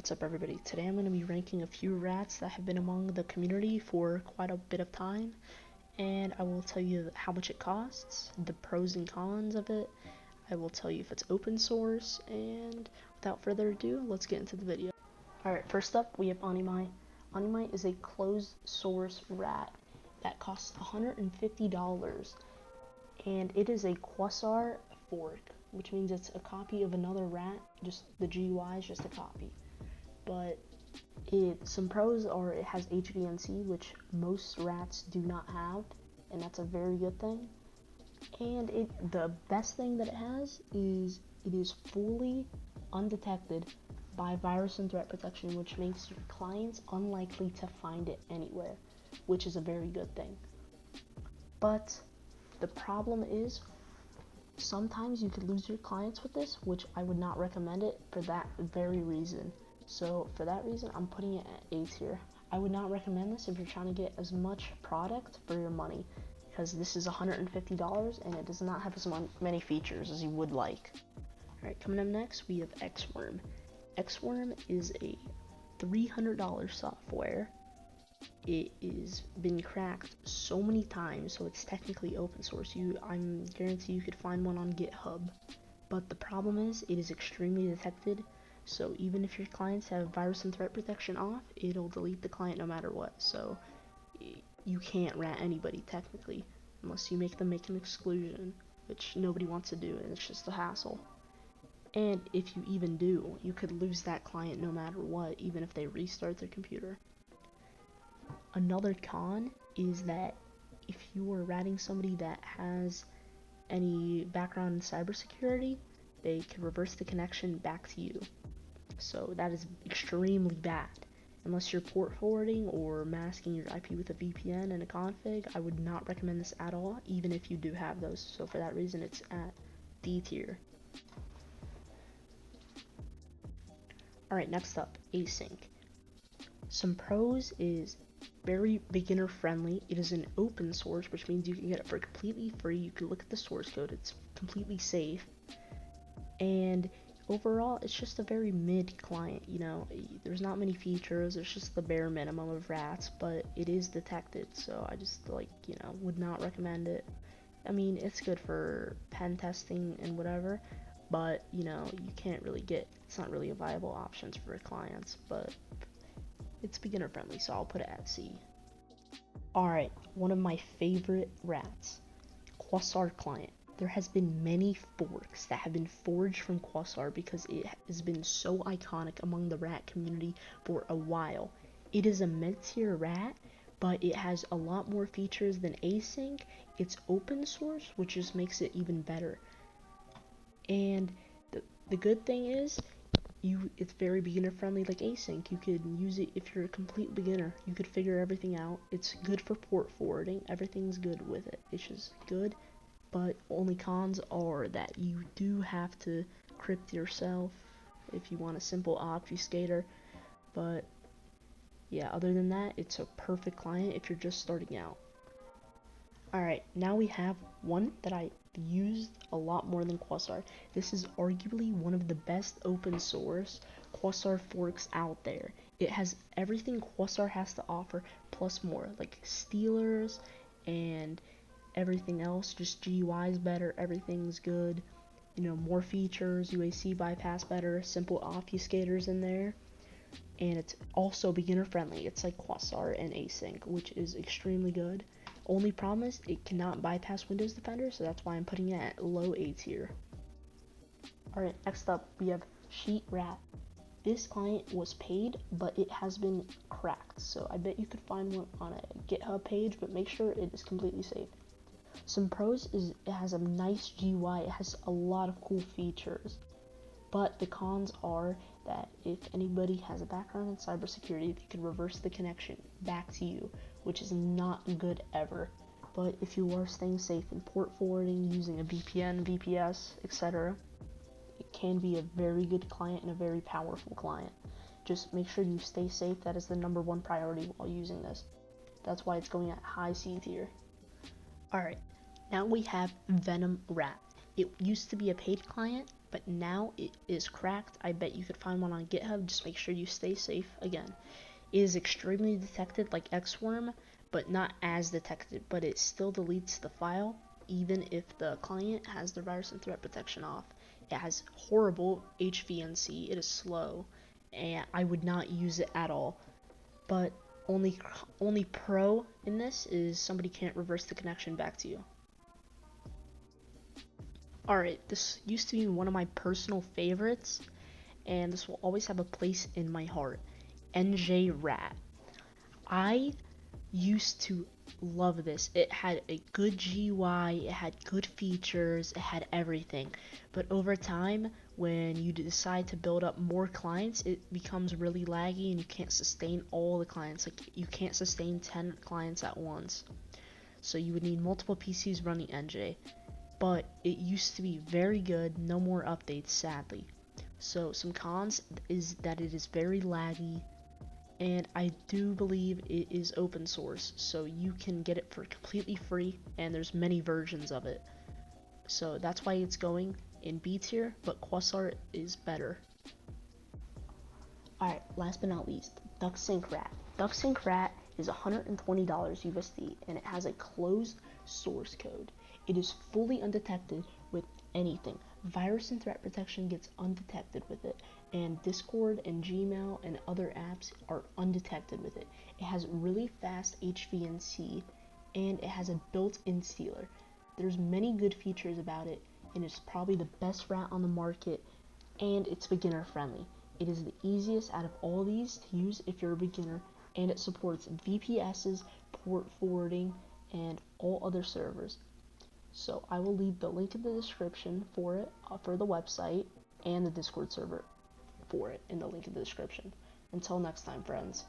What's up, everybody? Today I'm going to be ranking a few rats that have been among the community for quite a bit of time, and I will tell you how much it costs, the pros and cons of it. I will tell you if it's open source, and without further ado, let's get into the video. Alright, first up we have Animai. Animai is a closed source rat that costs $150, and it is a Quasar fork, which means it's a copy of another rat, just the GUI is just a copy. But some pros are it has HVNC, which most rats do not have, and that's a very good thing. And the best thing that it has is it is fully undetected by virus and threat protection, which makes your clients unlikely to find it anywhere, which is a very good thing. But the problem is sometimes you could lose your clients with this, which I would not recommend it for that very reason. So for that reason, I'm putting it at A tier. I would not recommend this if you're trying to get as much product for your money, because this is $150 and it does not have as many features as you would like. Alright, coming up next, we have Xworm. Xworm is a $300 software. It is been cracked so many times, so it's technically open source. I'm guarantee you could find one on GitHub. But the problem is, it is extremely detected. So even if your clients have virus and threat protection off, it'll delete the client no matter what. So you can't rat anybody technically, unless you make them make an exclusion, which nobody wants to do, and it's just a hassle. And if you even do, you could lose that client no matter what, even if they restart their computer. Another con is that if you are ratting somebody that has any background in cybersecurity, they can reverse the connection back to you. So that is extremely bad. Unless you're port forwarding or masking your IP with a VPN and a config, I would not recommend this at all, even if you do have those. So for that reason, it's at D tier. Alright, next up, async. Some pros is very beginner friendly. It is an open source, which means you can get it for completely free. You can look at the source code, it's completely safe. And overall, it's just a very mid client, there's not many features, there's just the bare minimum of rats, but it is detected, so I just would not recommend it. I mean, it's good for pen testing and whatever, but you can't really it's not really a viable option for clients, but it's beginner friendly, so I'll put it at C. Alright, one of my favorite rats, Quasar client. There has been many forks that have been forged from Quasar because it has been so iconic among the rat community for a while. It is a mid-tier rat, but it has a lot more features than async. It's open source, which just makes it even better. And the good thing is, it's very beginner friendly like async. You could use it if you're a complete beginner. You could figure everything out. It's good for port forwarding. Everything's good with it. It's just good. But only cons are that you do have to crypt yourself if you want a simple obfuscator. But yeah, other than that, it's a perfect client if you're just starting out. Alright, now we have one that I used a lot more than Quasar. This is arguably one of the best open source Quasar forks out there. It has everything Quasar has to offer plus more, like stealers and everything else. Just GUI is better, everything's good, more features, UAC bypass better, simple obfuscators in there, and it's also beginner friendly. It's like Quasar and async, which is extremely good. Only problem is it cannot bypass Windows Defender, so that's why I'm putting it at low A tier. Alright, next up we have Sheet Rat. This client was paid, but it has been cracked, so I bet you could find one on a GitHub page, but make sure it is completely safe. Some pros is it has a nice GUI, it has a lot of cool features, but the cons are that if anybody has a background in cybersecurity, they can reverse the connection back to you, which is not good ever. But if you are staying safe in port forwarding, using a VPN, VPS, etc., it can be a very good client and a very powerful client. Just make sure you stay safe. That is the #1 priority while using this. That's why it's going at high C tier. Alright, now we have Venom Rat. It used to be a paid client, but now it is cracked. I bet you could find one on GitHub. Just make sure you stay safe. Again, it is extremely detected like Xworm, but not as detected, but it still deletes the file even if the client has the virus and threat protection off. It has horrible HVNC, it is slow, and I would not use it at all. But only pro in this is somebody can't reverse the connection back to you. Alright, this used to be one of my personal favorites, and this will always have a place in my heart. NJRat. I used to love this. It had a good GUI, it had good features, it had everything. But over time, when you decide to build up more clients, it becomes really laggy and you can't sustain all the clients. Like, you can't sustain 10 clients at once. So you would need multiple PCs running NJ. But it used to be very good, no more updates, sadly. So some cons is that it is very laggy, and I do believe it is open source, so you can get it for completely free, and there's many versions of it. So that's why it's going in B tier, but Quasar is better. Alright, last but not least, DuckSyncRat. DuckSyncRat is $120 USD, and it has a closed source code. It is fully undetected with anything. Virus and threat protection gets undetected with it, and Discord and Gmail and other apps are undetected with it. It has really fast HVNC, and it has a built-in stealer. There's many good features about it, and it's probably the best rat on the market, and it's beginner friendly. It is the easiest out of all these to use if you're a beginner, and it supports VPSs, port forwarding, and all other servers. So I will leave the link in the description for it, for the website, and the Discord server for it in the link in the description. Until next time, friends.